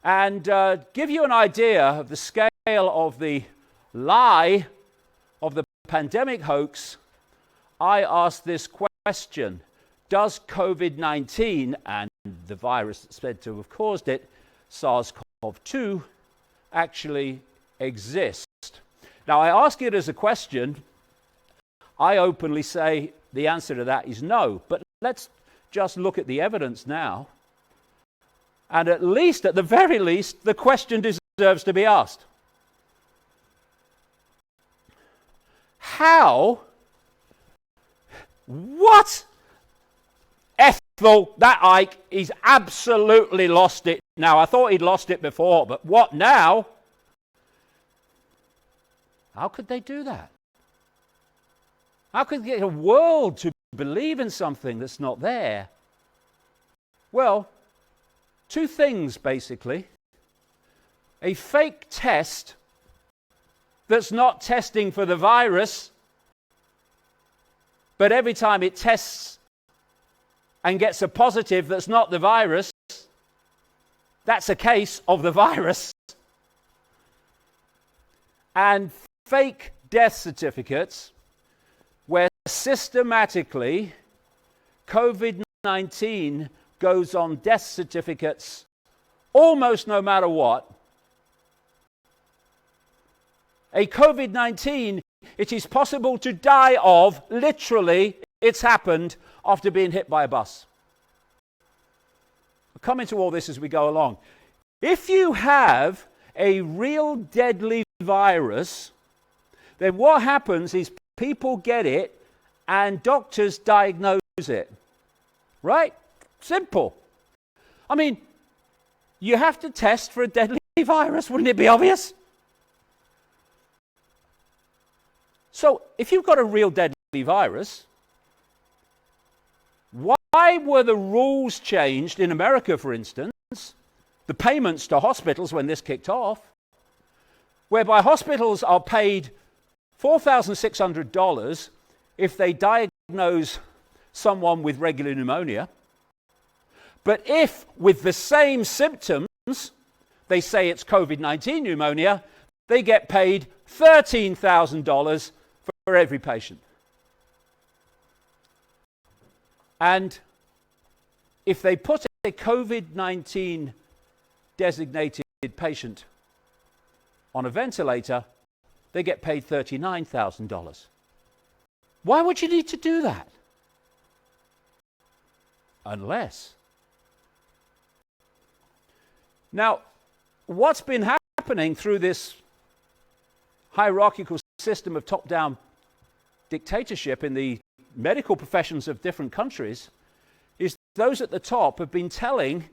And give you an idea of the scale of the lie of the pandemic hoax, I asked this question: does COVID-19 and the virus that's said to have caused it, SARS-CoV-2, actually exist? Now, I ask it as a question. I openly say the answer to that is no. But let's just look at the evidence now. And at the very least, the question deserves to be asked. How? What? Ethel, that Icke, he's absolutely lost it now. I thought he'd lost it before, but what now? How could they do that? How could they get a world to believe in something that's not there? Well, two things basically. A fake test that's not testing for the virus, but every time it tests and gets a positive that's not the virus, that's a case of the virus. And fake death certificates where systematically COVID-19 goes on death certificates almost no matter what. A COVID-19, it is possible to die of, literally, it's happened after being hit by a bus. I'll come into all this as we go along. If you have a real deadly virus, then what happens is people get it and doctors diagnose it. Right? Simple. I mean, you have to test for a deadly virus, wouldn't it be obvious? So, if you've got a real deadly virus, why were the rules changed in America, for instance, the payments to hospitals when this kicked off, whereby hospitals are paid $4,600 if they diagnose someone with regular pneumonia, but if with the same symptoms they say it's COVID-19 pneumonia, they get paid $13,000 for every patient. And if they put a COVID-19 designated patient on a ventilator, they get paid $39,000. Why would you need to do that? Unless. Now, what's been happening through this hierarchical system of top-down dictatorship in the medical professions of different countries is those at the top have been telling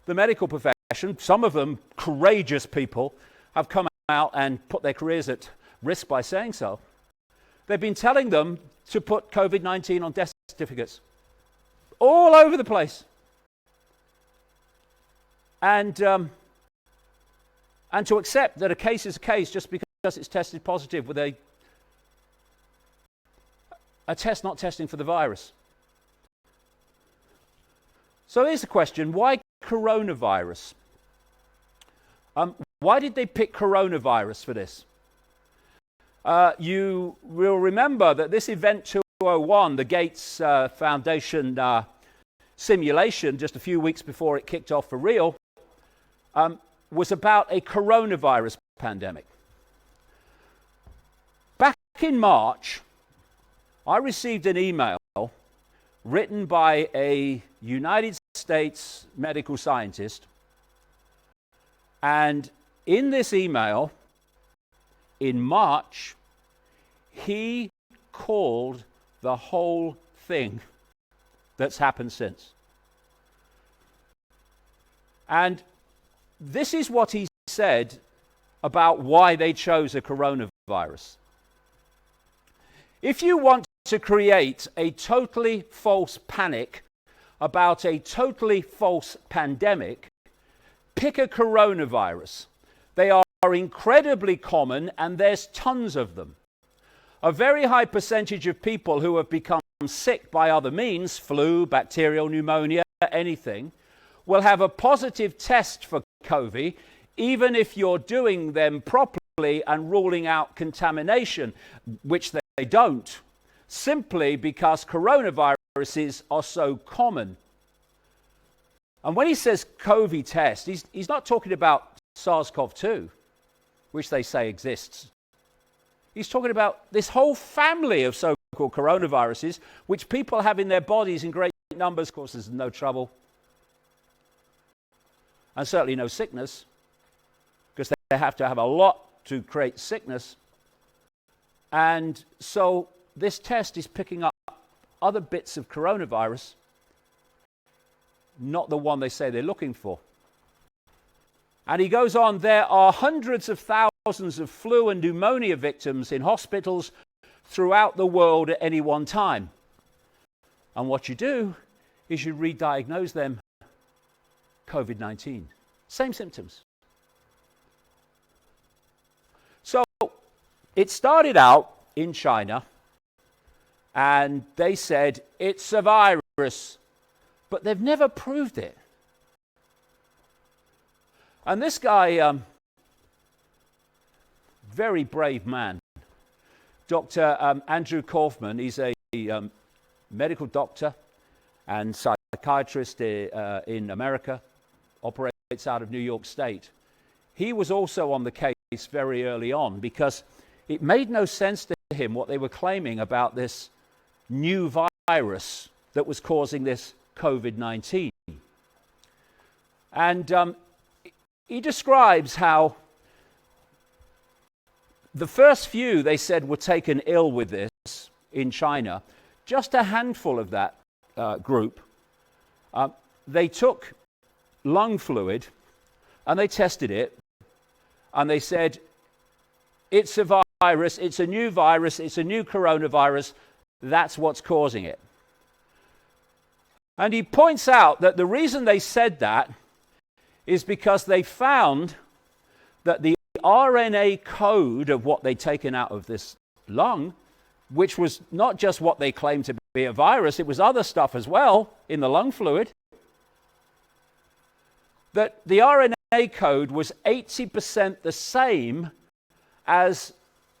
the medical profession, some of them courageous people, have come out and put their careers at risk by saying so. They've been telling them to put COVID-19 on death certificates all over the place. And to accept that a case is a case just because it's tested positive with a test not testing for the virus. So here's the question: why coronavirus? Why did they pick coronavirus for this? You will remember that this Event 201, the Gates Foundation simulation, just a few weeks before it kicked off for real, was about a coronavirus pandemic. Back in March, I received an email written by a United States medical scientist, and in this email, in March, he called the whole thing that's happened since. And this is what he said about why they chose a coronavirus. If you want to create a totally false panic about a totally false pandemic, pick a coronavirus. They are incredibly common and there's tons of them. A very high percentage of people who have become sick by other means, flu, bacterial pneumonia, anything, will have a positive test for COVID, even if you're doing them properly and ruling out contamination, which they don't, simply because coronaviruses are so common. And when he says COVID test, he's not talking about SARS-CoV-2, which they say exists. He's talking about this whole family of so-called coronaviruses, which people have in their bodies in great numbers. Of course, there's no trouble, and certainly no sickness, because they have to have a lot to create sickness. And so this test is picking up other bits of coronavirus, not the one they say they're looking for. And he goes on, there are hundreds of thousands of flu and pneumonia victims in hospitals throughout the world at any one time. And what you do is you re-diagnose them COVID-19. Same symptoms. So it started out in China, and they said it's a virus, but they've never proved it. And this guy, very brave man, Dr. Andrew Kaufman, he's a medical doctor and psychiatrist in America, operates out of New York State. He was also on the case very early on because it made no sense to him what they were claiming about this new virus that was causing this COVID-19. And he describes how the first few, they said, were taken ill with this in China. Just a handful of that group, they took lung fluid and they tested it, and they said, it's a virus, it's a new virus, it's a new coronavirus, that's what's causing it. And he points out that the reason they said that is because they found that the RNA code of what they'd taken out of this lung, which was not just what they claimed to be a virus, it was other stuff as well in the lung fluid, that the RNA code was 80% the same as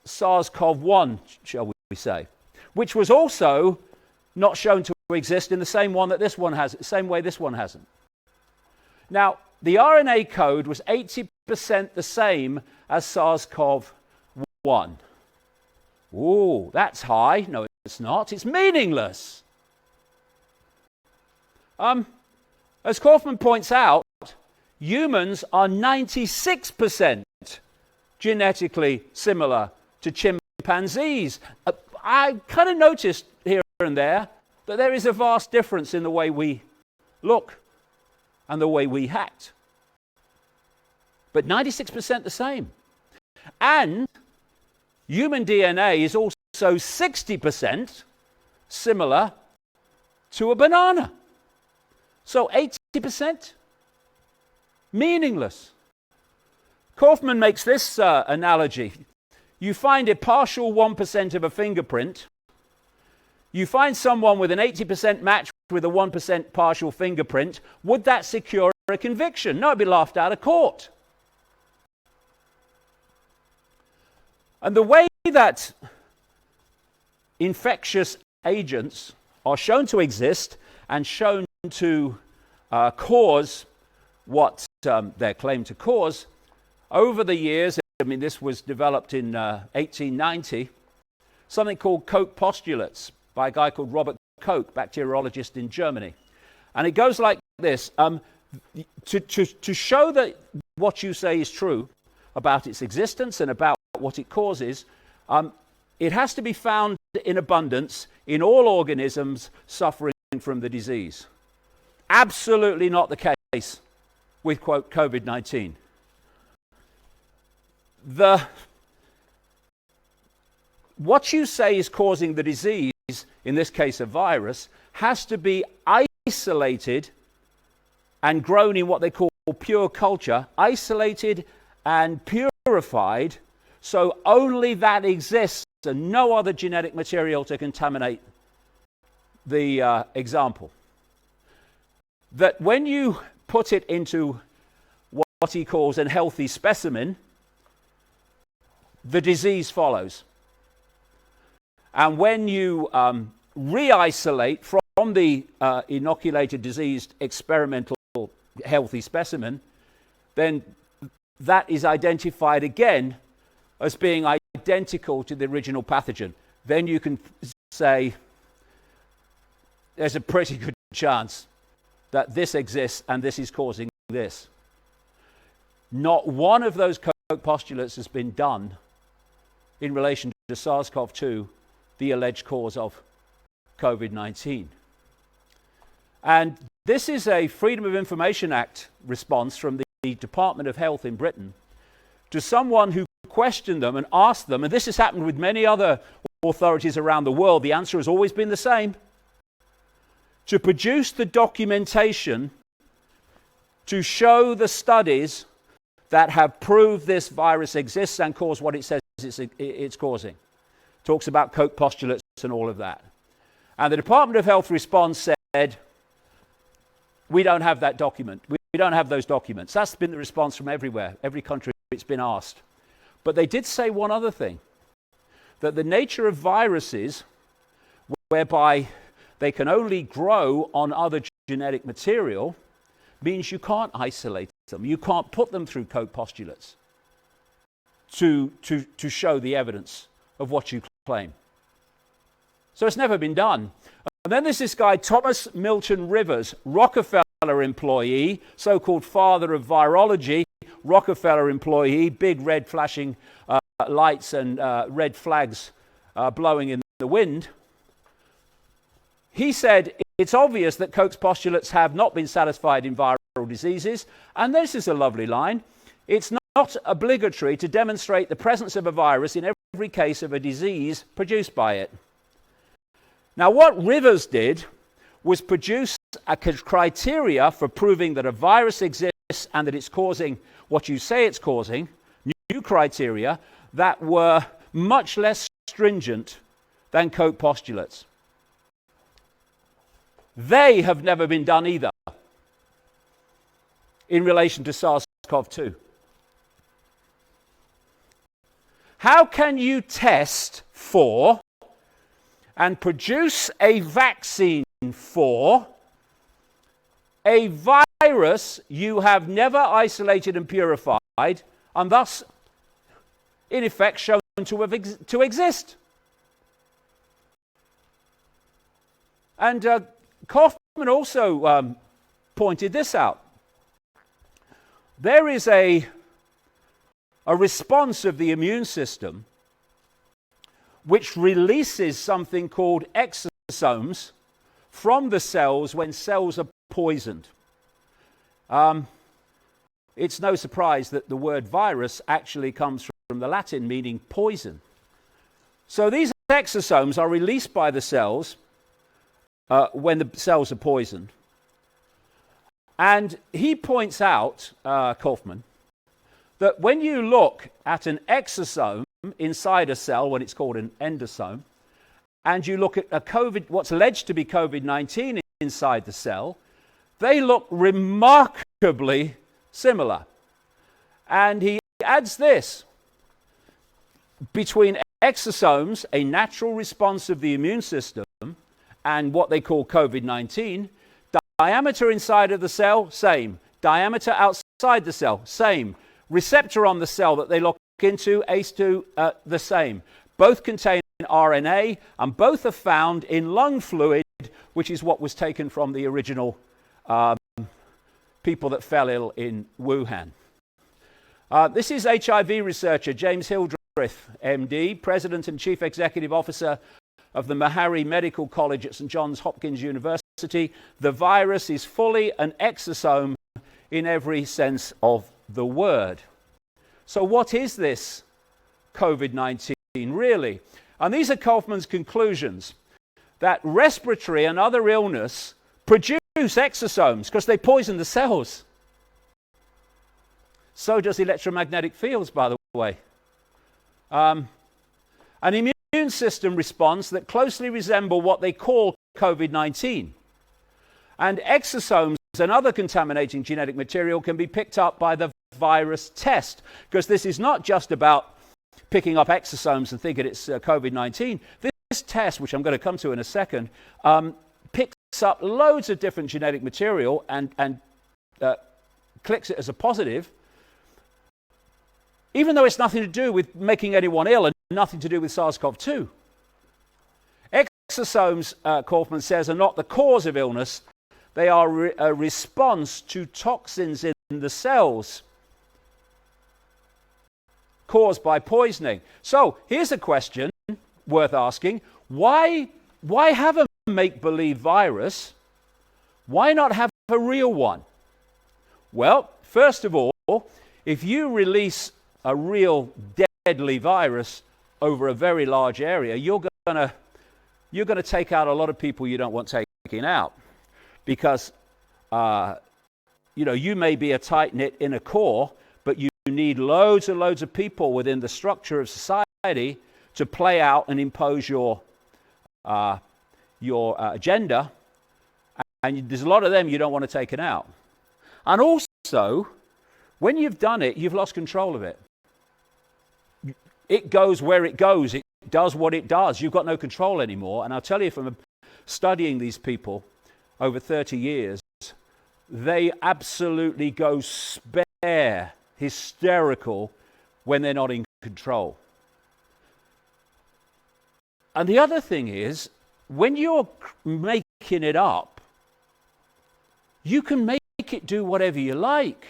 SARS-CoV-1, shall we say, which was also not shown to exist in the same one that this one has, same way this one hasn't. Now, the RNA code was 80% the same as SARS-CoV-1. Ooh, that's high. No, it's not. It's meaningless. As Kaufman points out, humans are 96% genetically similar to chimpanzees. I kind of noticed here and there that there is a vast difference in the way we look and the way we act. But 96% the same. And human DNA is also 60% similar to a banana. So 80% meaningless. Kaufman makes this analogy. You find a partial 1% of a fingerprint. You find someone with an 80% match with a 1% partial fingerprint. Would that secure a conviction? No, it'd be laughed out of court. And the way that infectious agents are shown to exist and shown to cause what they're claimed to cause, over the years, I mean, this was developed in 1890, something called Koch postulates by a guy called Robert Koch, bacteriologist in Germany. And it goes like this. To show that what you say is true about its existence and about what it causes, it has to be found in abundance in all organisms suffering from the disease. Absolutely not the case with, quote, COVID-19. What you say is causing the disease, in this case a virus, has to be isolated and grown in what they call pure culture, isolated and purified, so only that exists and no other genetic material to contaminate the example. That when you put it into what he calls a healthy specimen, the disease follows. And when you re-isolate from the inoculated, diseased, experimental, healthy specimen, then that is identified again as being identical to the original pathogen. Then you can say there's a pretty good chance that this exists and this is causing this. Not one of those Koch postulates has been done in relation to SARS-CoV-2, the alleged cause of COVID-19. And this is a Freedom of Information Act response from the Department of Health in Britain to someone who questioned them and asked them, and this has happened with many other authorities around the world, the answer has always been the same, to produce the documentation to show the studies that have proved this virus exists and cause what it says it's causing. Talks about Koch postulates and all of that. And the Department of Health response said, we don't have that document. We don't have those documents. That's been the response from everywhere, every country it's been asked. But they did say one other thing, that the nature of viruses, whereby they can only grow on other genetic material, means you can't isolate them. You can't put them through Koch postulates to show the evidence of what you claim. So it's never been done. And then there's this guy, Thomas Milton Rivers, Rockefeller employee, so-called father of virology, Rockefeller employee, big red flashing lights and red flags blowing in the wind. He said, it's obvious that Koch's postulates have not been satisfied in viral diseases. And this is a lovely line. It's not obligatory to demonstrate the presence of a virus in every case of a disease produced by it. Now, what Rivers did was produce a criteria for proving that a virus exists and that it's causing what you say it's causing, new criteria that were much less stringent than Koch postulates. They have never been done either in relation to SARS-CoV-2. How can you test for and produce a vaccine for a virus you have never isolated and purified, and thus, in effect, shown to exist? And Kaufman also pointed this out. There is a response of the immune system which releases something called exosomes from the cells when cells are poisoned. It's no surprise that the word virus actually comes from the Latin meaning poison. So these exosomes are released by the cells when the cells are poisoned. And he points out, Kaufman, that when you look at an exosome inside a cell, when it's called an endosome, and you look at what's alleged to be COVID-19 inside the cell, they look remarkably similar. And he adds this: between exosomes, a natural response of the immune system, and what they call COVID-19, diameter inside of the cell, same. Diameter outside the cell, same. Receptor on the cell that they lock into, ACE2, the same. Both contain RNA, and both are found in lung fluid, which is what was taken from the original people that fell ill in Wuhan. This is HIV researcher James Hildreth, MD, President and Chief Executive Officer of the Meharry Medical College at St. Johns Hopkins University. The virus is fully an exosome in every sense of the word. So what is this COVID-19 really? And these are Kaufman's conclusions, that respiratory and other illness produce exosomes because they poison the cells. So does electromagnetic fields, by the way. An immune system response that closely resemble what they call COVID-19. And exosomes and other contaminating genetic material can be picked up by the virus test, because this is not just about picking up exosomes and thinking it's COVID-19. This test, which I'm going to come to in a second, picks up loads of different genetic material and clicks it as a positive, even though it's nothing to do with making anyone ill and nothing to do with SARS-CoV-2. Exosomes, Kaufman says, are not the cause of illness. They are a response to toxins in the cells caused by poisoning. So here's a question worth asking. Why have a make-believe virus? Why not have a real one? Well, first of all, if you release a real deadly virus over a very large area, you're going to take out a lot of people you don't want taken out, because you may be a tight-knit inner core, but you need loads and loads of people within the structure of society to play out and impose your agenda, and there's a lot of them you don't want to take out. And also, when you've done it, you've lost control of it. It goes where it goes. It does what it does. You've got no control anymore. And I'll tell you, from studying these people over 30 years, they absolutely go spare, hysterical, when they're not in control. And the other thing is, when you're making it up, you can make it do whatever you like.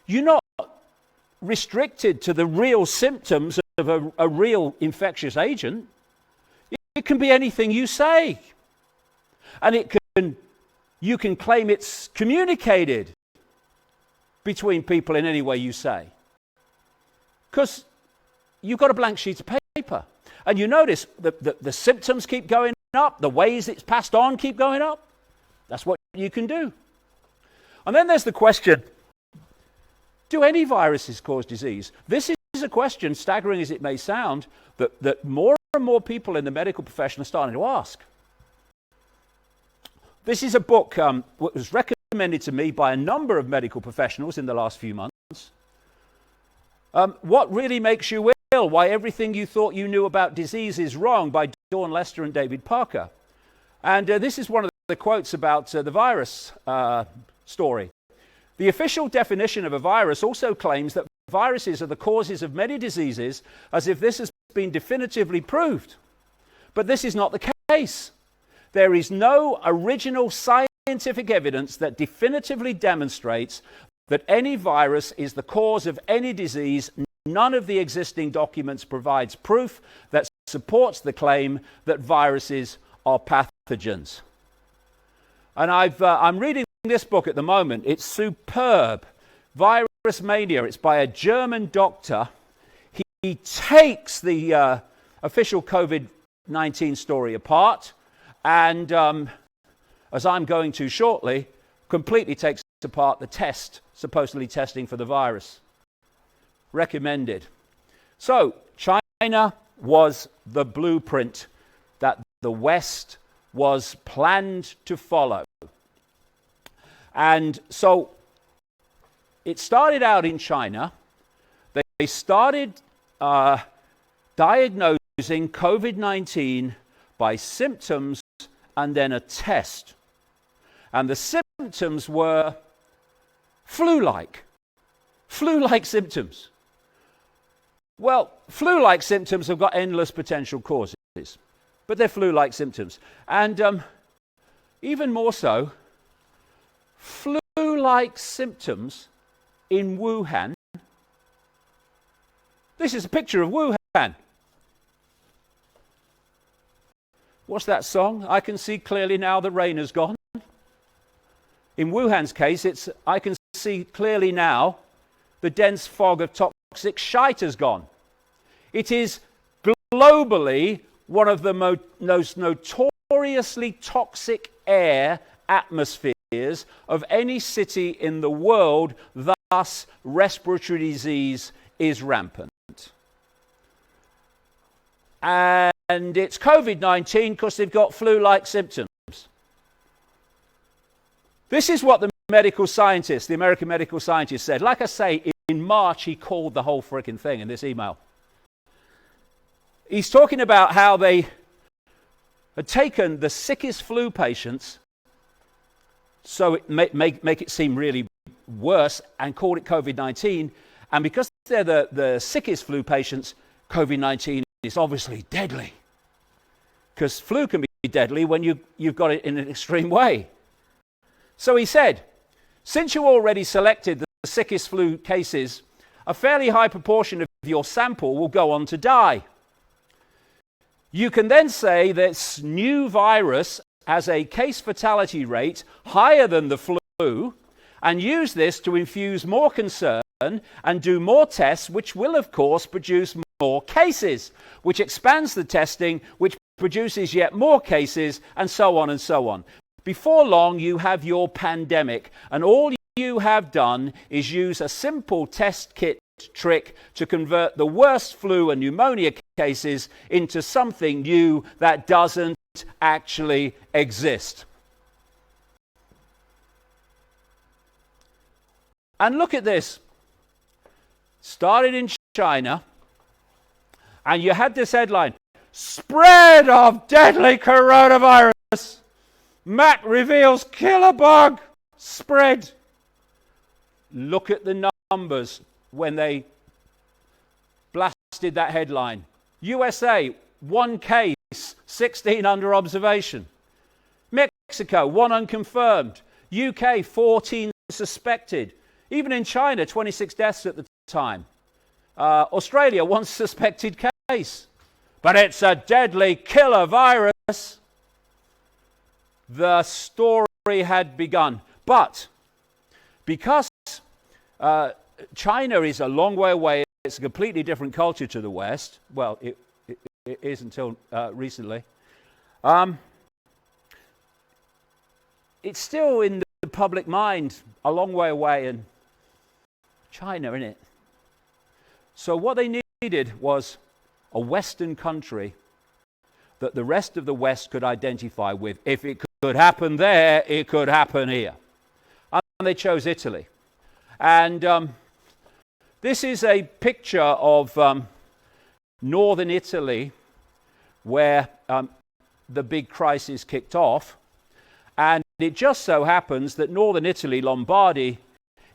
You're not restricted to the real symptoms of a real infectious agent. It can be anything you say. And you can claim it's communicated between people in any way you say, because you've got a blank sheet of paper. And you notice the symptoms keep going up, the ways it's passed on keep going up. That's what you can do. And then there's the question, do any viruses cause disease? This is a question, staggering as it may sound, that more and more people in the medical profession are starting to ask. This is a book that was recommended to me by a number of medical professionals in the last few months. What Really Makes You Ill? Why Everything You Thought You Knew About Disease is Wrong, by Dawn Lester and David Parker. And this is one of the quotes about the virus story. The official definition of a virus also claims that viruses are the causes of many diseases, as if this has been definitively proved. But this is not the case. There is no original scientific evidence that definitively demonstrates that any virus is the cause of any disease. None of the existing documents provides proof that supports the claim that viruses are pathogens. And I'm reading this book at the moment. It's superb. Virus Mania. It's by a German doctor. He takes the official COVID-19 story apart, and as I'm going to shortly, completely takes apart the test, supposedly testing for the virus. Recommended. So, China was the blueprint that the West was planned to follow. And so, it started out in China. They started diagnosing COVID-19 by symptoms and then a test. And the symptoms were flu-like symptoms. Well, flu-like symptoms have got endless potential causes, but they're flu-like symptoms. And even more so, flu-like symptoms in Wuhan. This is a picture of Wuhan. What's that song? I can see clearly now the rain has gone. In Wuhan's case, it's I can see clearly now the dense fog of toxic shite has gone. It is globally one of the most notoriously toxic air atmospheres of any city in the world. Thus, respiratory disease is rampant. And it's COVID-19 because they've got flu-like symptoms. This is what the medical scientist, the American medical scientist said. Like I say, in March, he called the whole freaking thing in this email. He's talking about how they had taken the sickest flu patients, so it make it seem really worse, and called it COVID-19. And because they're the sickest flu patients, COVID-19 is obviously deadly. Because flu can be deadly when you've got it in an extreme way. So he said, since you already selected the sickest flu cases, a fairly high proportion of your sample will go on to die. You can then say this new virus has a case fatality rate higher than the flu, and use this to infuse more concern and do more tests, which will, of course, produce more cases, which expands the testing, which produces yet more cases, and so on and so on. Before long, you have your pandemic, and all you have done is use a simple test kit trick to convert the worst flu and pneumonia cases into something new that doesn't actually exist. And look at this. Started in China, and you had this headline, "Spread of deadly coronavirus. Mac reveals killer bug spread." Look at the numbers when they blasted that headline. USA, 1 case, 16 under observation. Mexico, 1 unconfirmed. UK, 14 suspected. Even in China, 26 deaths at the time. Australia, 1 suspected case. But it's a deadly killer virus. The story had begun. But because China is a long way away, it's a completely different culture to the West. Well, it is until recently. It's still in the public mind a long way away in China, isn't it? So what they needed was a Western country that the rest of the West could identify with. If it could happen there, it could happen here. And they chose Italy. And this is a picture of northern Italy where the big crisis kicked off. And it just so happens that northern Italy, Lombardy,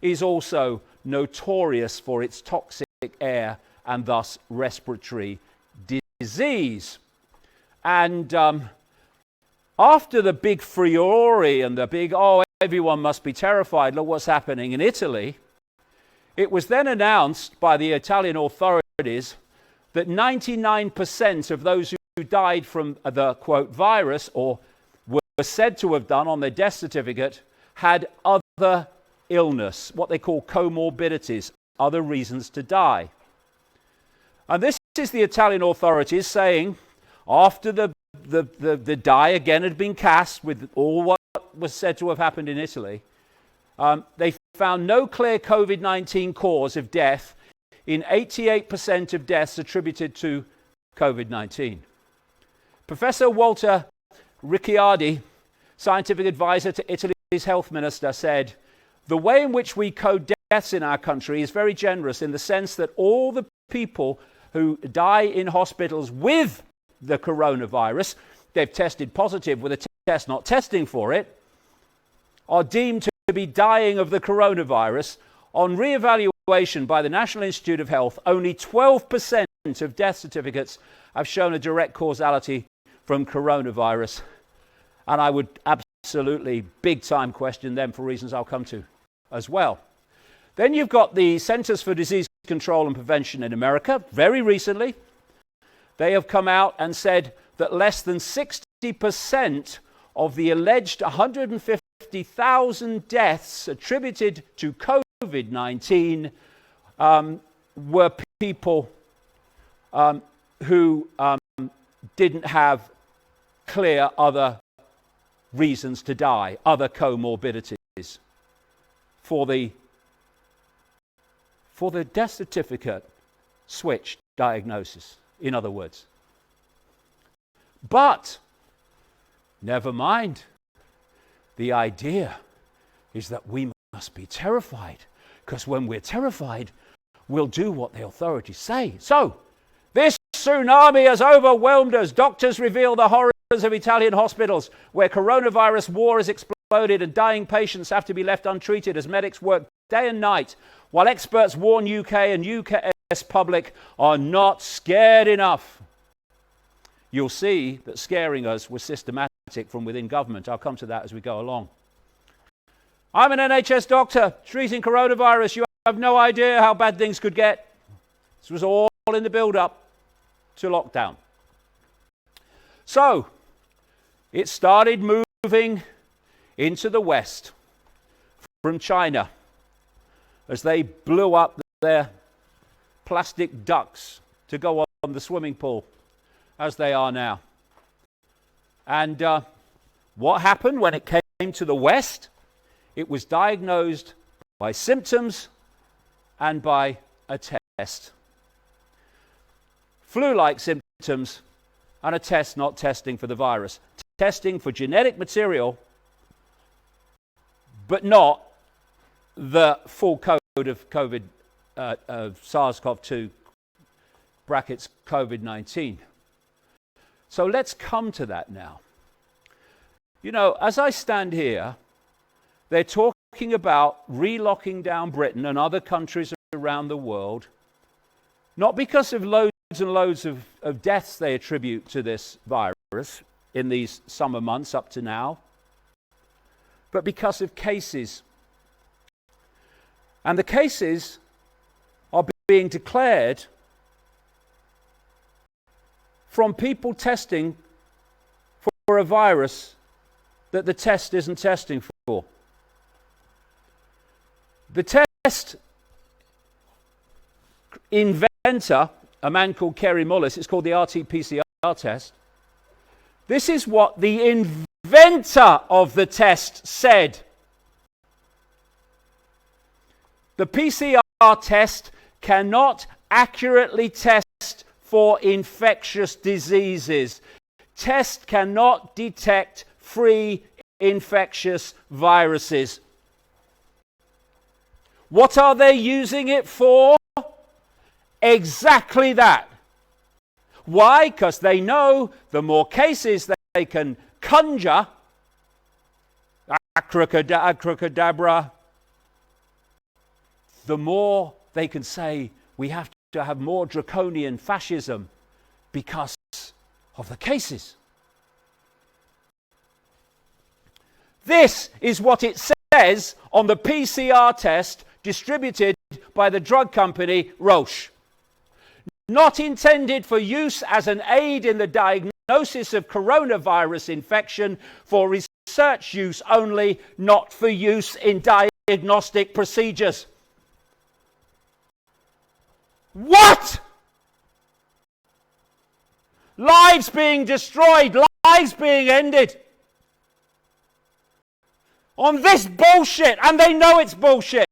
is also notorious for its toxic air and thus respiratory disease. And after the big furore and the big, everyone must be terrified, look what's happening in Italy, it was then announced by the Italian authorities that 99% of those who died from the, quote, virus, or were said to have done on their death certificate, had other illness, what they call comorbidities, other reasons to die. And this is the Italian authorities saying, after the die again had been cast with all what was said to have happened in Italy, they found no clear COVID-19 cause of death in 88% of deaths attributed to COVID-19. Professor Walter Ricciardi, scientific advisor to Italy's health minister, said, "The way in which we code deaths in our country is very generous in the sense that all the people who die in hospitals with the coronavirus, they've tested positive with a test not testing for it, are deemed to be dying of the coronavirus. On re-evaluation by the National Institute of Health, only 12% of death certificates have shown a direct causality from coronavirus." And I would absolutely big time question them for reasons I'll come to as well. Then you've got the Centers for Disease Control and Prevention in America. Very recently, they have come out and said that less than 60% of the alleged 150,000 deaths attributed to COVID-19 were people who didn't have clear other reasons to die, other comorbidities. For the death certificate switch diagnosis, in other words. But never mind the idea is that we must be terrified, because when we're terrified, we'll do what the authorities say. So, this tsunami has overwhelmed us. Doctors reveal the horrors of Italian hospitals where coronavirus war has exploded and dying patients have to be left untreated as medics work day and night, while experts warn UK and US public are not scared enough. You'll see that scaring us was systematic from within government. I'll come to that as we go along. I'm an NHS doctor treating coronavirus. You have no idea how bad things could get. This was all in the build-up to lockdown. So, it started moving into the West from China as they blew up their plastic ducks to go on the swimming pool, as they are now. And what happened when it came to the West? It was diagnosed by symptoms and by a test. Flu-like symptoms and a test not testing for the virus. Testing for genetic material, but not the full code of COVID, SARS-CoV-2 brackets COVID-19. So let's come to that now. You know, as I stand here, they're talking about relocking down Britain and other countries around the world, not because of loads and loads of deaths they attribute to this virus in these summer months up to now, but because of cases. And the cases are being declared from people testing for a virus that the test isn't testing for. The test inventor, a man called Kerry Mullis, it's called the RT-PCR test. This is what the inventor of the test said. The PCR test cannot accurately test for infectious diseases. Test cannot detect free infectious viruses. What are they using it for? Exactly that. Why? Because they know the more cases they can conjure, abracadabra, the more they can say we have to have more draconian fascism because of the cases. This is what it says on the PCR test distributed by the drug company Roche. Not intended for use as an aid in the diagnosis of coronavirus infection, for research use only, not for use in diagnostic procedures. What? Lives being destroyed, lives being ended on this bullshit, and they know it's bullshit.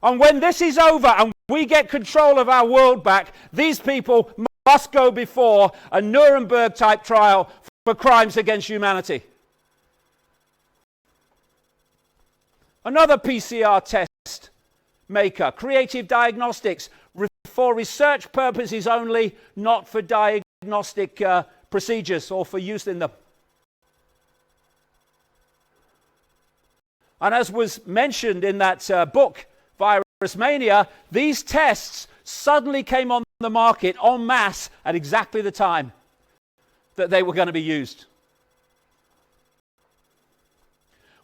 And when this is over and we get control of our world back, these people must go before a Nuremberg type trial for crimes against humanity. Another PCR test maker, Creative Diagnostics, for research purposes only, not for diagnostic procedures or for use in them. And as was mentioned in that book, Virus Mania, these tests suddenly came on the market en masse at exactly the time that they were going to be used.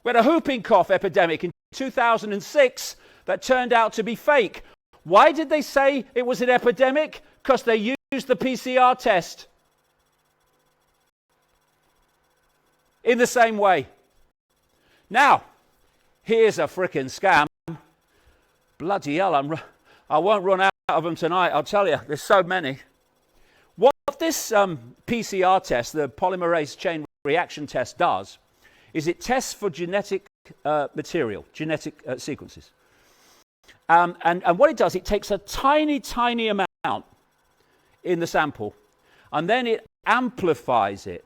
We had a whooping cough epidemic in 2006 that turned out to be fake. Why did they say it was an epidemic? Because they used the PCR test in the same way. Now, here's a frickin' scam. Bloody hell, I won't run out of them tonight, I'll tell you. There's so many. What this PCR test, the polymerase chain reaction test, does is it tests for genetic material, genetic sequences. And what it does, it takes a tiny, tiny amount in the sample, and then it amplifies it,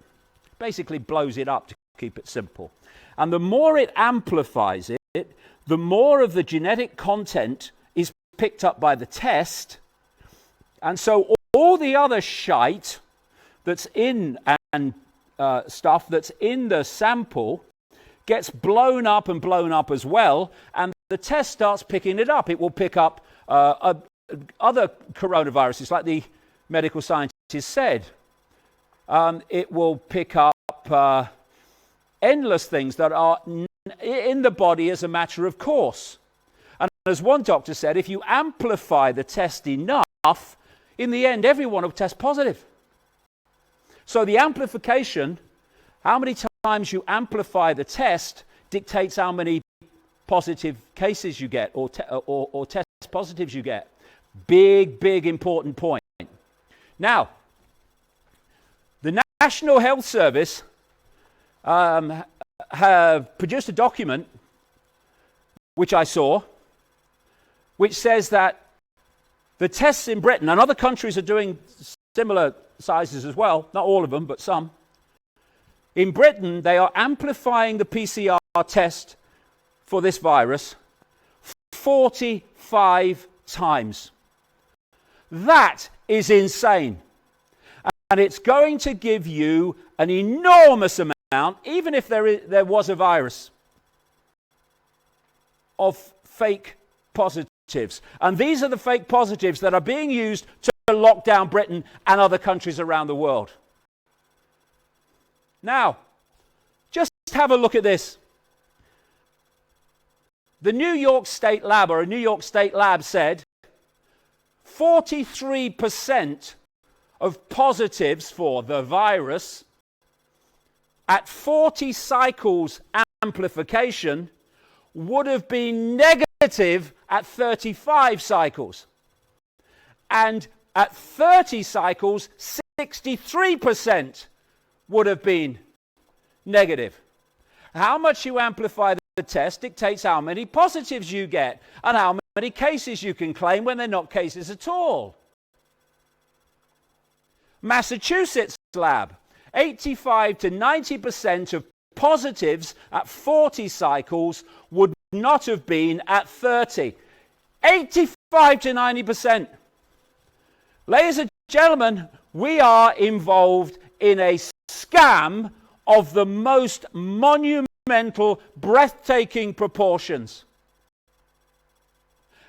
basically blows it up to keep it simple. And the more it amplifies it, the more of the genetic content is picked up by the test. And so all the other shite that's in and stuff that's in the sample gets blown up as well, and the test starts picking it up. It will pick up other coronaviruses, like the medical scientist said. It will pick up endless things that are in the body as a matter of course. And as one doctor said, if you amplify the test enough, in the end, everyone will test positive. So the amplification, how many times you amplify the test, dictates how many positive cases you get or test positives you get. Big important point. Now, the National Health Service have produced a document, which I saw, which says that the tests in Britain, and other countries are doing similar sizes as well, not all of them, but some. In Britain, they are amplifying the PCR test for this virus 45 times. That is insane. And it's going to give you an enormous amount, even if there was a virus, of fake positives. And these are the fake positives that are being used to lock down Britain and other countries around the world. Now, just have a look at this. The New York State Lab, or a New York State Lab, said 43% of positives for the virus at 40 cycles amplification would have been negative at 35 cycles. And at 30 cycles, 63% would have been negative. How much you amplify the test dictates how many positives you get and how many cases you can claim when they're not cases at all. Massachusetts lab, 85 to 90% of positives at 40 cycles would not have been at 30. 85 to 90%. Ladies and gentlemen, we are involved in a scam of the most monumental, breathtaking proportions.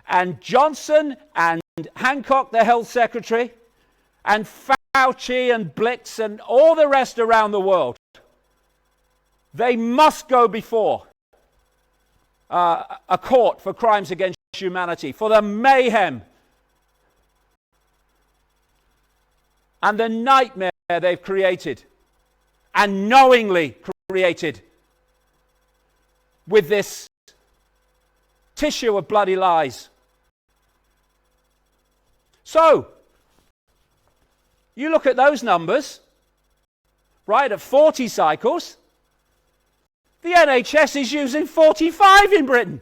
And Johnson and Hancock, the health secretary, and Fauci and Blix and all the rest around the world, they must go before a court for crimes against humanity, for the mayhem and the nightmare they've created and knowingly created with this tissue of bloody lies. So, you look at those numbers, right, at 40 cycles, the NHS is using 45 in Britain.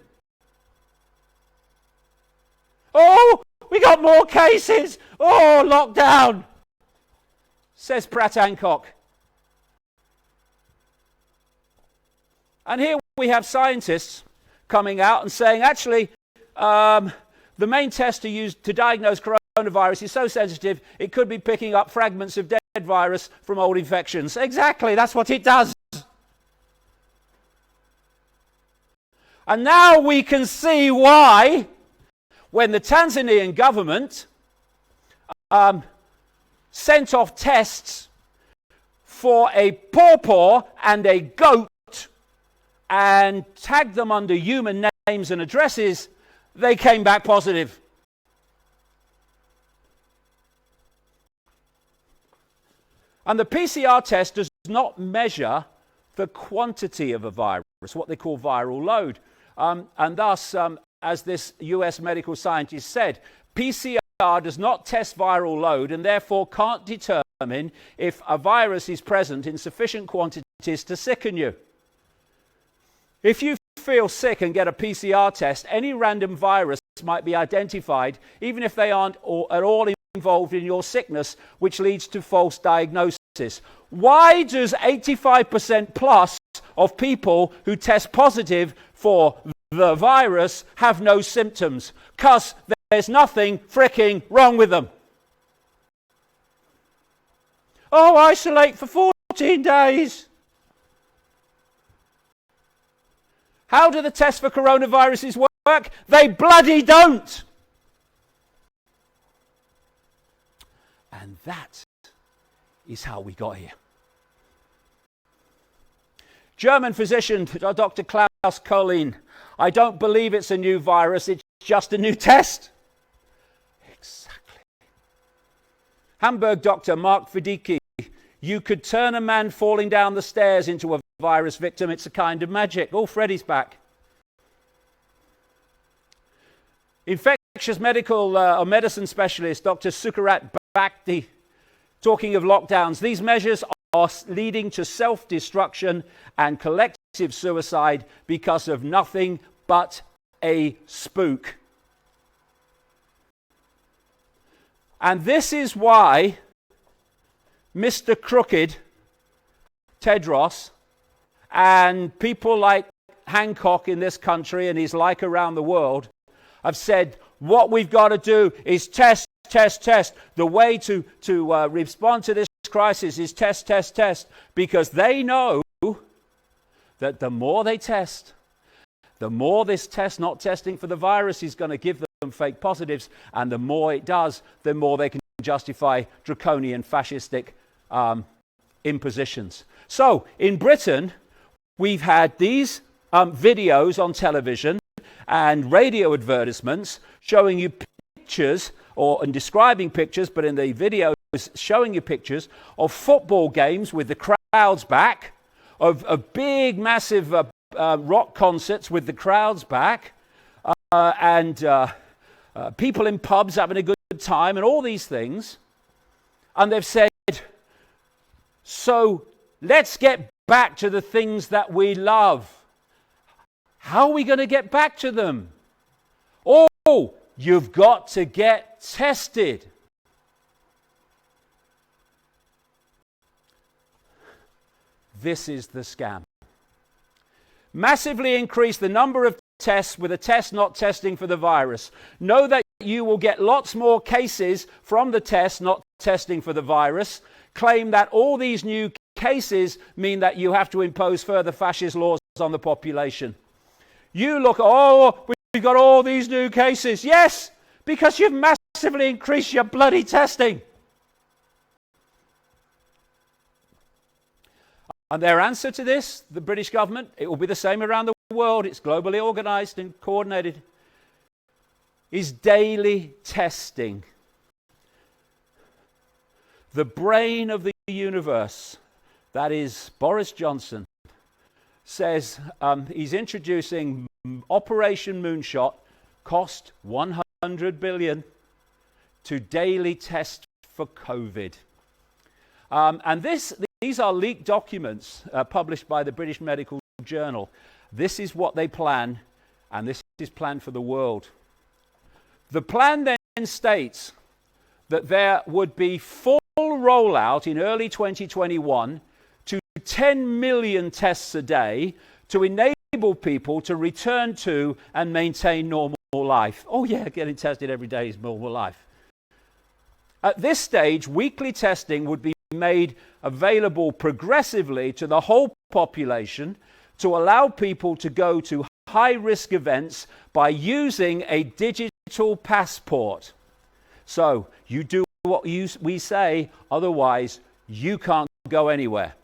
Oh, we got more cases. Oh, lockdown, says Pratt Hancock. And here we have scientists coming out and saying, actually, the main test to use to diagnose coronavirus is so sensitive, it could be picking up fragments of dead virus from old infections. Exactly, that's what it does. And now we can see why, when the Tanzanian government sent off tests for a pawpaw and a goat and tagged them under human names and addresses, they came back positive. And the PCR test does not measure the quantity of a virus, what they call viral load. And thus, as this US medical scientist said, PCR does not test viral load and therefore can't determine if a virus is present in sufficient quantities to sicken you. If you feel sick and get a PCR test, any random virus might be identified, even if they aren't at all involved in your sickness, which leads to false diagnosis. Why does 85% plus of people who test positive for the virus have no symptoms, because there's nothing fricking wrong with them. Oh, isolate for 14 days. How do the tests for coronaviruses work? They bloody don't. And that is how we got here. German physician Dr. Klaus Kohlin, I don't believe it's a new virus, it's just a new test. Exactly. Hamburg doctor Mark Fidicki, you could turn a man falling down the stairs into a virus victim, it's a kind of magic. Oh, Freddie's back. Infectious medicine specialist Dr. Sukarat Bhakti, talking of lockdowns, these measures are leading to self-destruction and collective suicide because of nothing but a spook. And this is why Mr. Crooked, Tedros, and people like Hancock in this country and his like around the world have said, what we've got to do is test. The way to respond to this crisis is test, because they know that the more they test, the more this test, not testing for the virus, is going to give them fake positives, and the more it does, the more they can justify draconian fascistic impositions. So in Britain, we've had these videos on television and radio advertisements showing you pictures and describing pictures, but in the videos showing you pictures of football games with the crowds back, of big, massive rock concerts with the crowds back, and people in pubs having a good time, and all these things. And they've said, so let's get back to the things that we love. How are we going to get back to them? Oh, you've got to get tested. This is the scam. Massively increase the number of tests with a test not testing for the virus. Know that you will get lots more cases from the test not testing for the virus. Claim that all these new cases mean that you have to impose further fascist laws on the population. You look, we've got all these new cases. Yes, because you've massively increased your bloody testing. And their answer to this, the British government, it will be the same around the world, it's globally organized and coordinated, is daily testing. The brain of the universe, that is Boris Johnson, says he's introducing Operation Moonshot, cost 100 billion, to daily test for COVID. And these are leaked documents published by the British Medical Journal. This is what they plan, and this is planned for the world. The plan then states that there would be full rollout in early 2021 to 10 million tests a day to enable people to return to and maintain normal life. Oh yeah, getting tested every day is normal life. At this stage, weekly testing would be made available progressively to the whole population to allow people to go to high-risk events by using a digital passport. So you do what we say, otherwise you can't go anywhere.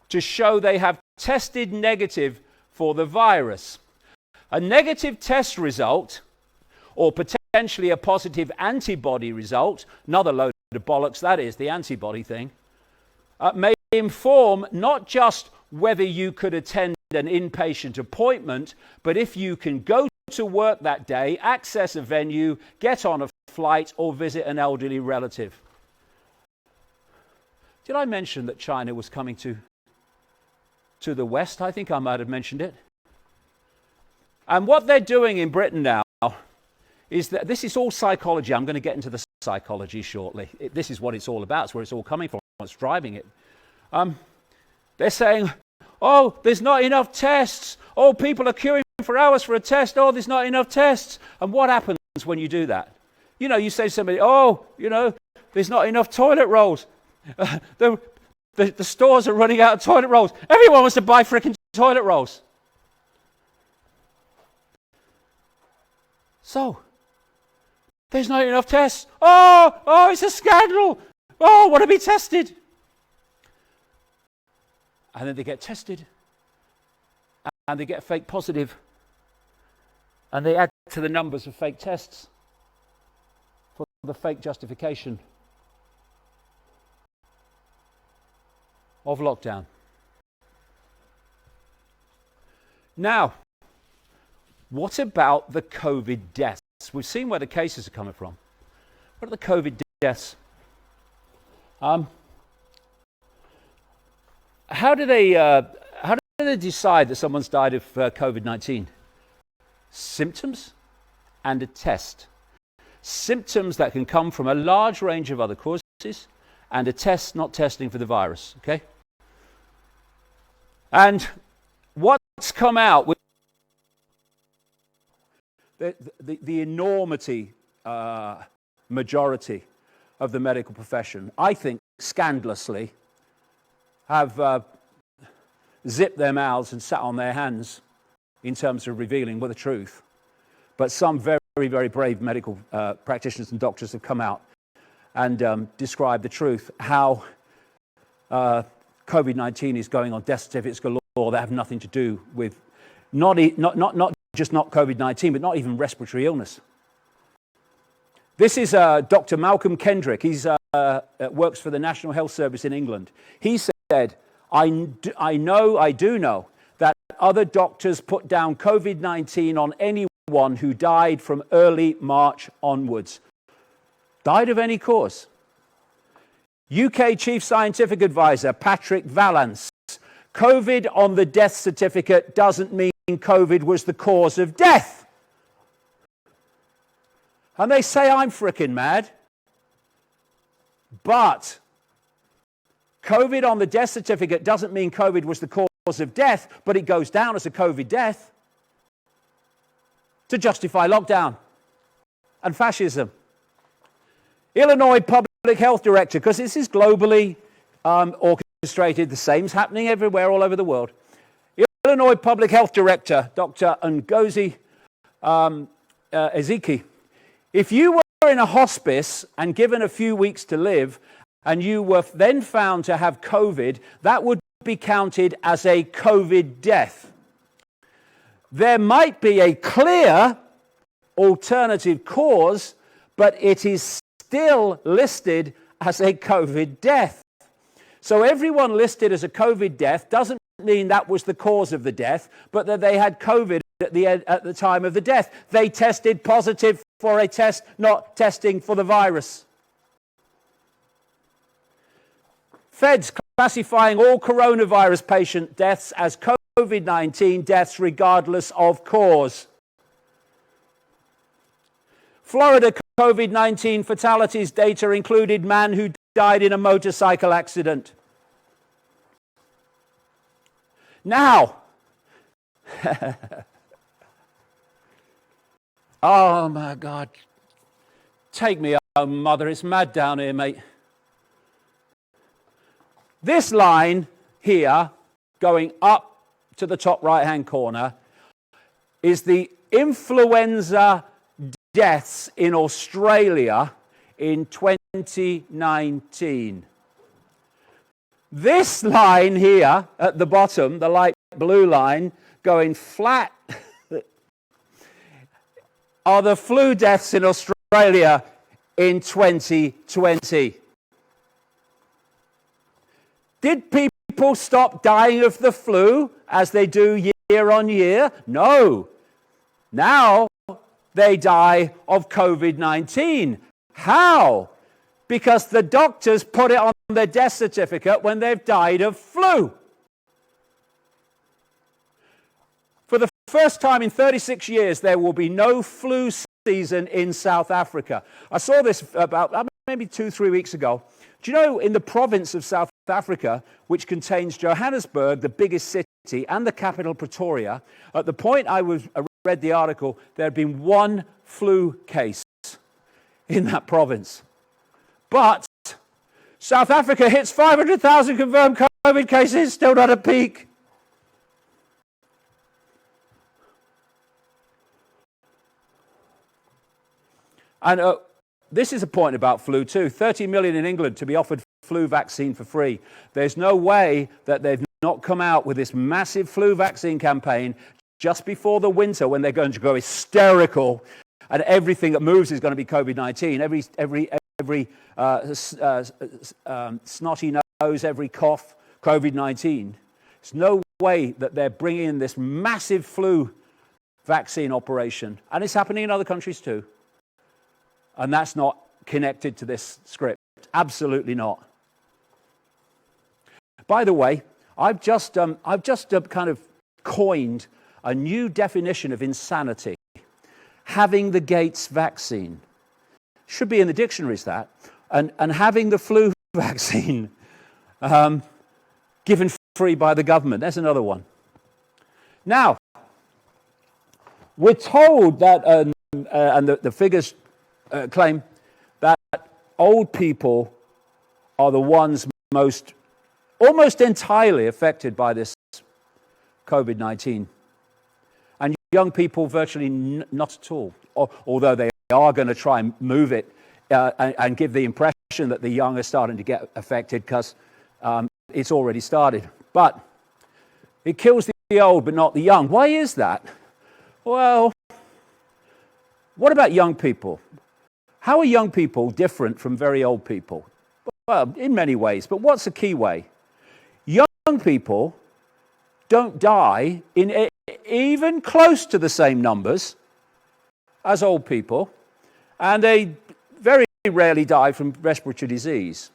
To show they have tested negative for the virus. A negative test result, or potentially a positive antibody result, another load of bollocks that is, the antibody thing, may inform not just whether you could attend an inpatient appointment, but if you can go to work that day, access a venue, get on a flight, or visit an elderly relative. Did I mention that China was coming to the West? I think I might have mentioned it. And what they're doing in Britain now is that this is all psychology. I'm going to get into the psychology shortly. This is what it's all about. It's where it's all coming from. What's driving it. They're saying, Oh, there's not enough tests. Oh, people are queuing for hours for a test. Oh, there's not enough tests. And what happens when you do that? You know, you say to somebody, oh, you know, there's not enough toilet rolls. The stores are running out of toilet rolls. Everyone wants to buy frickin' toilet rolls. So, there's not enough tests. Oh, it's a scandal. Oh, I want to be tested. And then they get tested. And they get fake positive. And they add to the numbers of fake tests for the fake justification of lockdown. Now, what about the COVID deaths? We've seen where the cases are coming from. What are the COVID deaths? How do they decide that someone's died of COVID-19? Symptoms and a test. Symptoms that can come from a large range of other causes, and a test not testing for the virus, okay? And what's come out with the enormity majority of the medical profession, I think scandalously, have zipped their mouths and sat on their hands in terms of revealing the truth. But some very, very brave medical practitioners and doctors have come out and described the truth, how COVID-19 is going on death certificates galore that have nothing to do with not just not COVID-19, but not even respiratory illness. This is Dr. Malcolm Kendrick. He's works for the National Health Service in England. He said, I do know that other doctors put down COVID-19 on anyone who died from early March onwards. Died of any cause. UK Chief Scientific Advisor Patrick Vallance. COVID on the death certificate doesn't mean COVID was the cause of death. And they say I'm frickin' mad. But COVID on the death certificate doesn't mean COVID was the cause of death, but it goes down as a COVID death to justify lockdown and fascism. Illinois Public Health Director, because this is globally orchestrated, the same's happening everywhere all over the world. Illinois Public Health Director, Dr. Ngozi Icke, if you were in a hospice and given a few weeks to live, and you were then found to have COVID, that would be counted as a COVID death. There might be a clear alternative cause, but it is still listed as a COVID death. So everyone listed as a COVID death doesn't mean that was the cause of the death, but that they had COVID at the time of the death. They tested positive for a test, not testing for the virus. Feds classifying all coronavirus patient deaths as COVID-19 deaths regardless of cause. Florida COVID-19 fatalities data included man who died in a motorcycle accident. Now, oh my God, take me home, mother, it's mad down here, mate. This line here, going up to the top right-hand corner, is the influenza deaths in Australia in 2019. This line here at the bottom, the light blue line, going flat, are the flu deaths in Australia in 2020. Did people stop dying of the flu as they do year on year? No. Now they die of COVID-19. How? Because the doctors put it on their death certificate when they've died of flu. For the first time in 36 years, there will be no flu season in South Africa. I saw this about maybe 2-3 weeks ago. Do you know, in the province of South Africa, which contains Johannesburg, the biggest city, and the capital Pretoria, at the point I read the article, there had been one flu case in that province. But South Africa hits 500,000 confirmed COVID cases, still not a peak. And this is a point about flu too. 30 million in England to be offered flu vaccine for free. There's no way that they've not come out with this massive flu vaccine campaign just before the winter, when they're going to go hysterical and everything that moves is going to be COVID-19. Every snotty nose, every cough, COVID-19. There's no way that they're bringing in this massive flu vaccine operation. And it's happening in other countries too. And that's not connected to this script. Absolutely not. By the way, I've just kind of coined a new definition of insanity. Having the Gates vaccine. Should be in the dictionaries, that. And having the flu vaccine given free by the government. There's another one. Now, we're told that, and the figures claim that old people are the ones almost entirely affected by this COVID-19. And young people virtually not at all, although they are going to try and move it and give the impression that the young are starting to get affected, because it's already started. But it kills the old but not the young. Why is that? Well, what about young people? How are young people different from very old people? Well, in many ways, but what's the key way? Young people don't die in even close to the same numbers as old people, and they very rarely die from respiratory disease.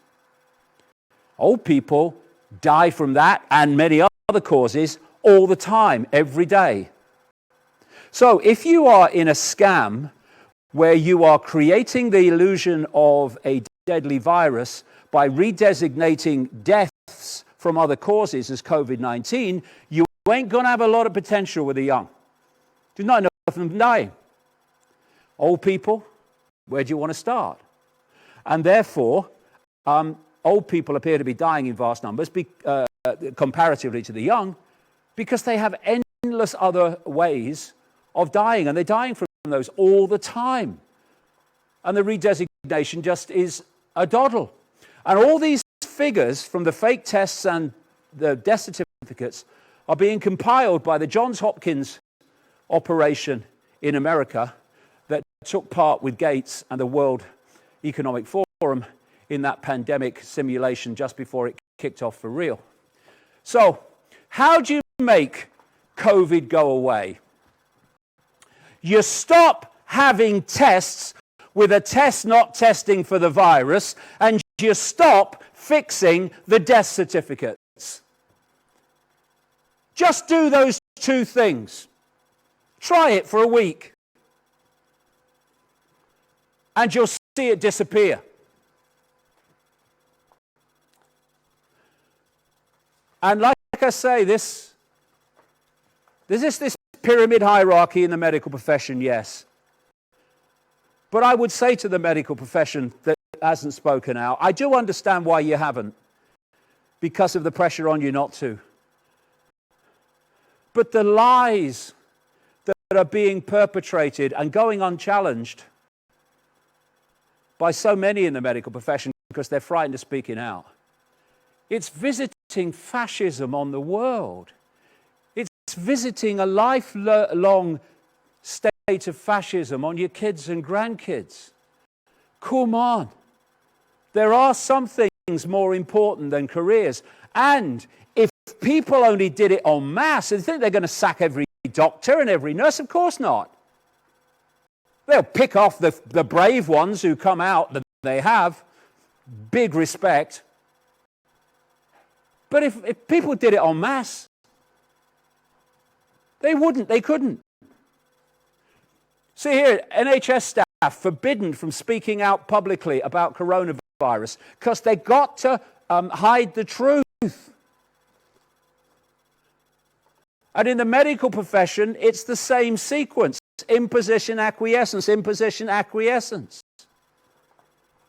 Old people die from that and many other causes all the time, every day. So if you are in a scam where you are creating the illusion of a deadly virus by redesignating deaths from other causes as COVID-19, you ain't going to have a lot of potential with the young. There's not enough of them dying. Old people, where do you want to start? And therefore, old people appear to be dying in vast numbers comparatively to the young, because they have endless other ways of dying, and they're dying from those all the time. And the redesignation just is a doddle. And all these figures from the fake tests and the death certificates are being compiled by the Johns Hopkins operation in America that took part with Gates and the World Economic Forum in that pandemic simulation just before it kicked off for real. So, how do you make COVID go away? You stop having tests with a test not testing for the virus, and you stop fixing the death certificates. Just do those two things. Try it for a week, and you'll see it disappear. And like I say, there's this pyramid hierarchy in the medical profession, yes. But I would say to the medical profession that hasn't spoken out, I do understand why you haven't, because of the pressure on you not to. But the lies that are being perpetrated and going unchallenged by so many in the medical profession because they're frightened of speaking out, it's visiting fascism on the world. It's visiting a lifelong state of fascism on your kids and grandkids. Come on. There are some things more important than careers. And if people only did it en masse, they think they're going to sack every doctor and every nurse? Of course not. They'll pick off the brave ones who come out that they have. Big respect. But if people did it en masse, they couldn't. See here, NHS forbidden from speaking out publicly about coronavirus because they got to hide the truth. And in the medical profession, it's the same sequence. Imposition, acquiescence,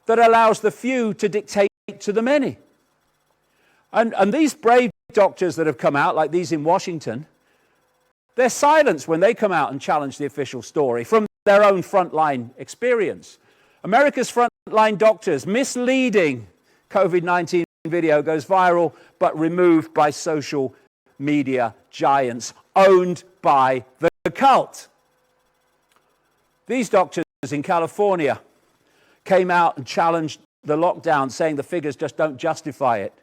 that allows the few to dictate to the many. And these brave doctors that have come out, like these in Washington, they're silenced when they come out and challenge the official story from their own frontline experience. America's frontline doctors, misleading COVID-19 video goes viral, but removed by social media giants owned by the cult. These doctors in California came out and challenged the lockdown, saying the figures just don't justify it.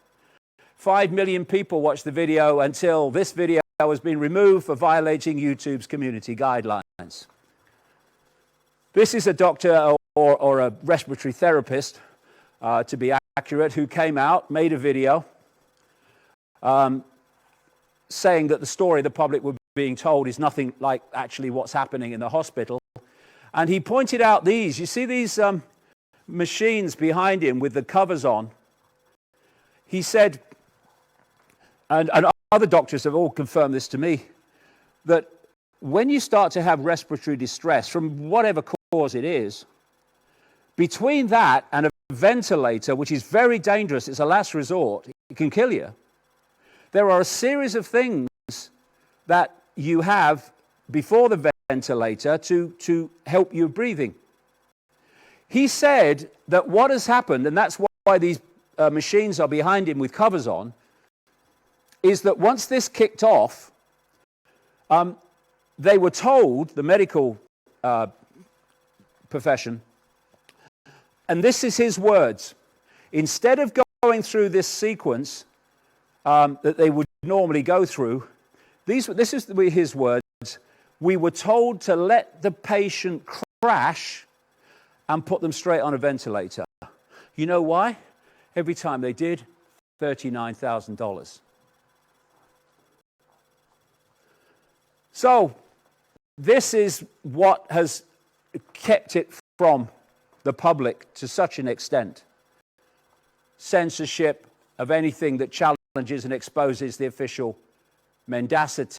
5 million people watched the video until this video has been removed for violating YouTube's community guidelines. This is a doctor or a respiratory therapist, to be accurate, who came out, made a video, saying that the story the public were being told is nothing like actually what's happening in the hospital. And he pointed out these. You see these machines behind him with the covers on? He said, and other doctors have all confirmed this to me, that when you start to have respiratory distress, from whatever cause it is, between that and a ventilator, which is very dangerous, it's a last resort, it can kill you, there are a series of things that you have before the ventilator to help you breathing. He said that what has happened, and that's why these machines are behind him with covers on, is that once this kicked off, they were told, the medical profession, and this is his words, instead of going through this sequence that they would normally go through, this is his words, we were told to let the patient crash and put them straight on a ventilator. You know why? Every time they did, $39,000. So, this is what has kept it from the public to such an extent. Censorship of anything that challenges and exposes the official mendacity.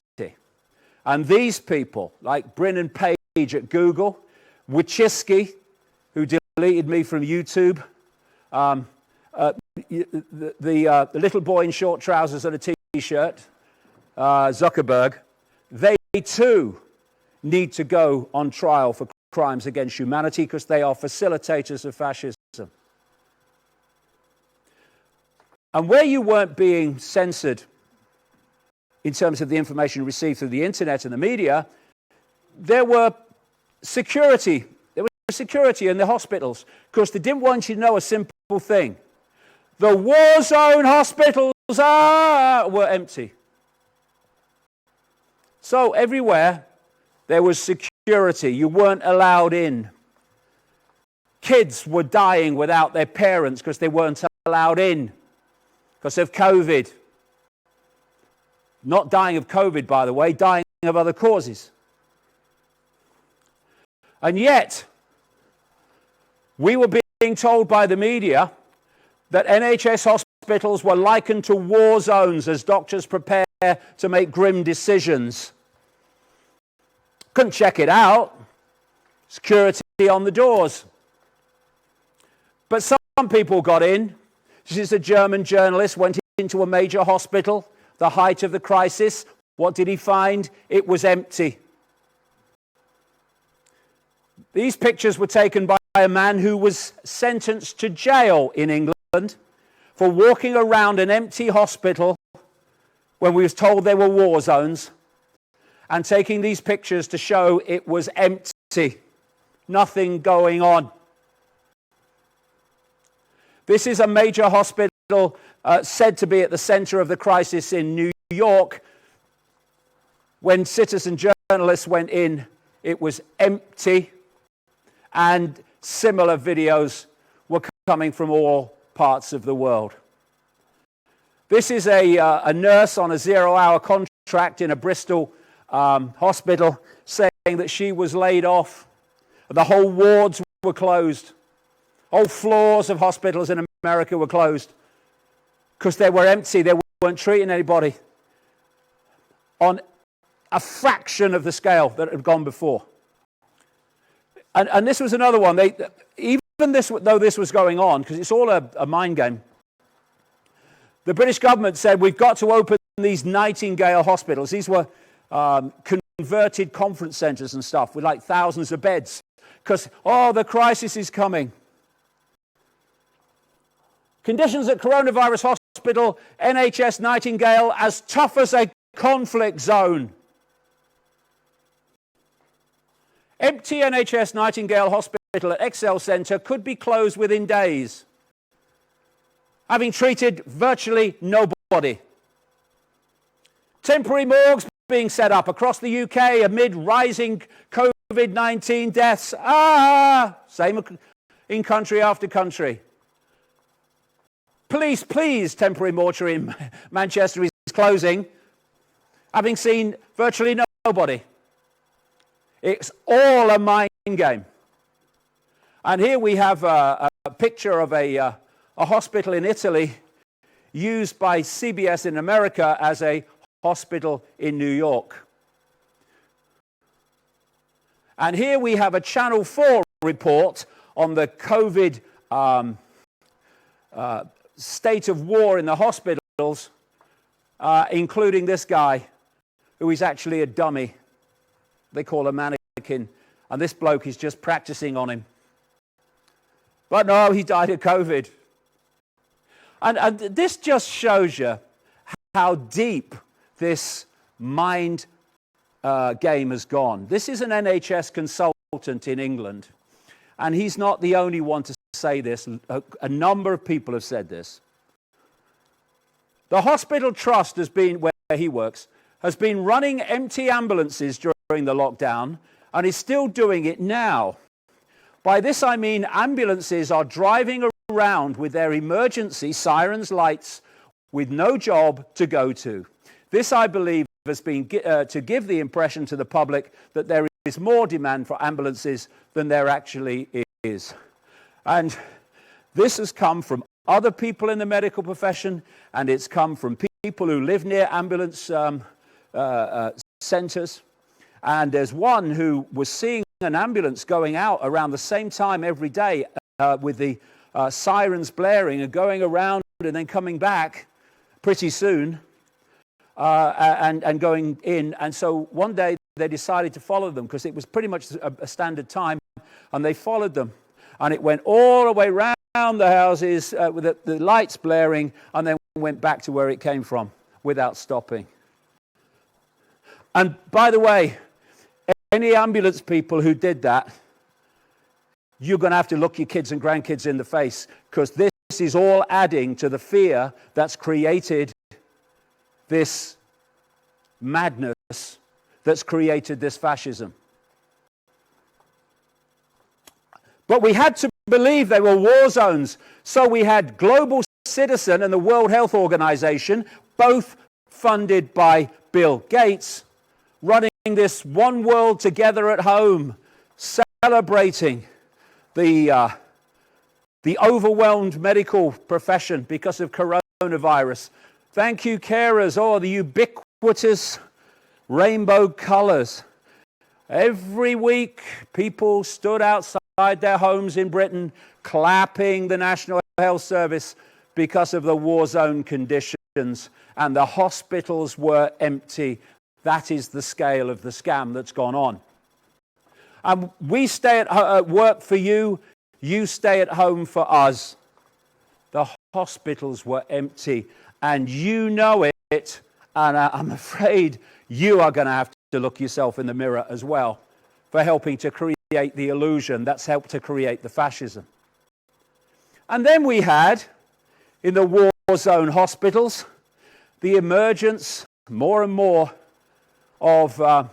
And these people, like Brin Page at Google, Wojcicki, who deleted me from YouTube, the little boy in short trousers and a t-shirt, Zuckerberg, they too need to go on trial for crimes against humanity because they are facilitators of fascism. And where you weren't being censored in terms of the information received through the internet and the media, there was security in the hospitals because they didn't want you to know a simple thing. The war zone hospitals were empty. So everywhere there was security. You weren't allowed in. Kids were dying without their parents because they weren't allowed in because of COVID. Not dying of COVID, by the way, dying of other causes. And yet, we were being told by the media that NHS hospitals were likened to war zones as doctors prepare to make grim decisions. Couldn't check it out. Security on the doors. But some people got in. This is a German journalist, went into a major hospital, the height of the crisis. What did he find? It was empty. These pictures were taken by a man who was sentenced to jail in England for walking around an empty hospital when we was told they were war zones and taking these pictures to show it was empty. Nothing going on. This is a major hospital said to be at the center of the crisis in New York. When citizen journalists went in, it was empty, and similar videos were coming from all parts of the world. This is a nurse on a 0-hour contract in a Bristol hospital saying that she was laid off The whole wards were closed. Whole floors of hospitals in America were closed because they were empty. They weren't treating anybody on a fraction of the scale that had gone before. And this was another one. Even this, though this was going on, because it's all a mind game, the British government said, we've got to open these Nightingale hospitals. These were converted conference centres and stuff with like thousands of beds. Because, the crisis is coming. Conditions at coronavirus hospital, NHS Nightingale, as tough as a conflict zone. Empty NHS Nightingale Hospital at Excel Centre could be closed within days, having treated virtually nobody. Temporary morgues being set up across the UK amid rising COVID-19 deaths. Same in country after country. Please, temporary mortuary in Manchester is closing, having seen virtually nobody. It's all a mind game. And here we have a picture of a hospital in Italy used by CBS in America as a hospital in New York. And here we have a Channel 4 report on the COVID state of war in the hospitals, including this guy, who is actually a dummy. They call a mannequin. And this bloke is just practicing on him. But no, he died of COVID. And this just shows you how deep this mind game has gone. This is an NHS consultant in England. And he's not the only one to say this. A number of people have said this. The hospital trust has been, where he works, has been running empty ambulances during the lockdown and is still doing it now. By this I mean ambulances are driving around with their emergency sirens, lights, with no job to go to. This, I believe, has been to give the impression to the public that there is more demand for ambulances than there actually is. And this has come from other people in the medical profession, and it's come from people who live near ambulance centres. And there's one who was seeing an ambulance going out around the same time every day with the sirens blaring and going around and then coming back pretty soon and going in. And so one day they decided to follow them because it was pretty much a standard time, and they followed them. And it went all the way round the houses with the lights blaring, and then went back to where it came from without stopping. And by the way, any ambulance people who did that, you're going to have to look your kids and grandkids in the face, because this is all adding to the fear that's created this madness, that's created this fascism. But we had to believe they were war zones. So we had Global Citizen and the World Health Organization, both funded by Bill Gates, running this one world together at home, celebrating the overwhelmed medical profession because of coronavirus. Thank you, carers. The ubiquitous rainbow colors. Every week, people stood outside their homes in Britain clapping the National Health Service because of the war zone conditions, and the hospitals were empty. That is the scale of the scam that's gone on. And we stay at work for you, you stay at home for us. The hospitals were empty, and you know it, and I'm afraid you are going to have to look yourself in the mirror as well for helping to create the illusion that's helped to create the fascism. And then we had, in the war zone hospitals, the emergence, more and more, of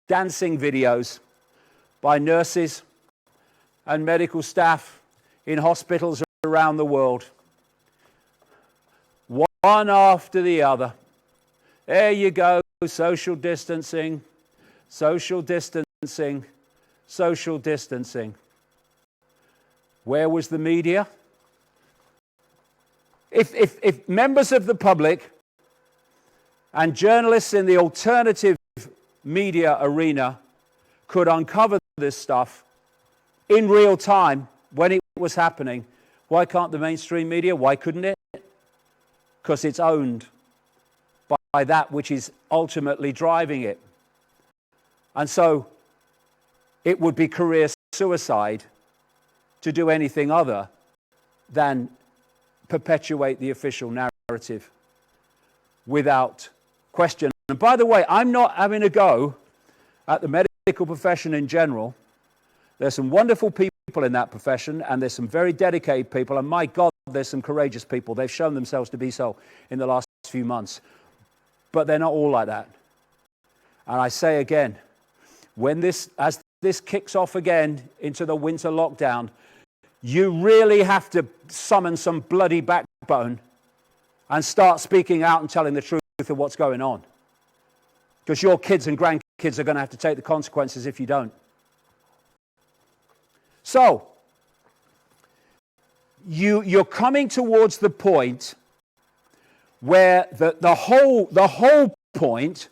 dancing videos by nurses and medical staff in hospitals around the world. One after the other. There you go, social distancing, social distancing. social distancing. Where was the media? If members of the public and journalists in the alternative media arena could uncover this stuff in real time when it was happening, why can't the mainstream media? Why couldn't it? Because it's owned by that which is ultimately driving it. And so it would be career suicide to do anything other than perpetuate the official narrative without question. And by the way, I'm not having a go at the medical profession in general. There's some wonderful people in that profession, and there's some very dedicated people, and my God, there's some courageous people. They've shown themselves to be so in the last few months. But they're not all like that. And I say again, as this kicks off again into the winter lockdown, you really have to summon some bloody backbone and start speaking out and telling the truth of what's going on. Because your kids and grandkids are going to have to take the consequences if you don't. So, you're coming towards the point where the whole point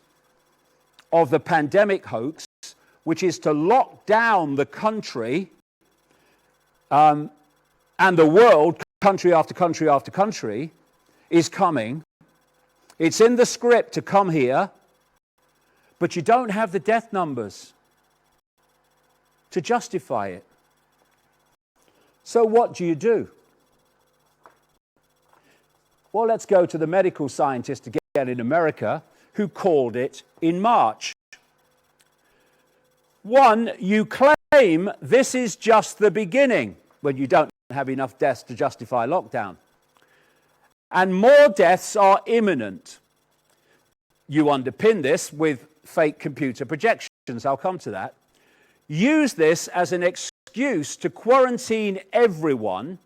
of the pandemic hoax, which is to lock down the country and the world, country after country after country, is coming. It's in the script to come here, but you don't have the death numbers to justify it. So what do you do? Well, let's go to the medical scientist again in America, who called it in March. One, you claim this is just the beginning when you don't have enough deaths to justify lockdown. And more deaths are imminent. You underpin this with fake computer projections. I'll come to that. Use this as an excuse to quarantine everyone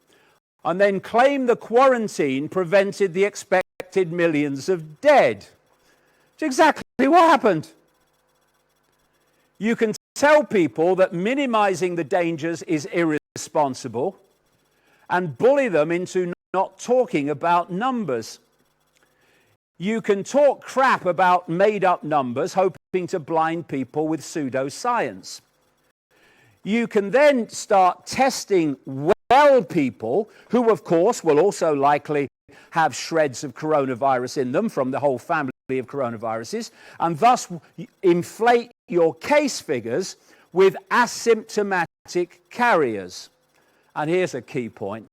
and then claim the quarantine prevented the expected millions of dead. It's exactly what happened. You can tell people that minimizing the dangers is irresponsible and bully them into not talking about numbers. You can talk crap about made-up numbers, hoping to blind people with pseudoscience. You can then start testing well people who, of course, will also likely have shreds of coronavirus in them from the whole family of coronaviruses, and thus inflate your case figures with asymptomatic carriers. And here's a key point.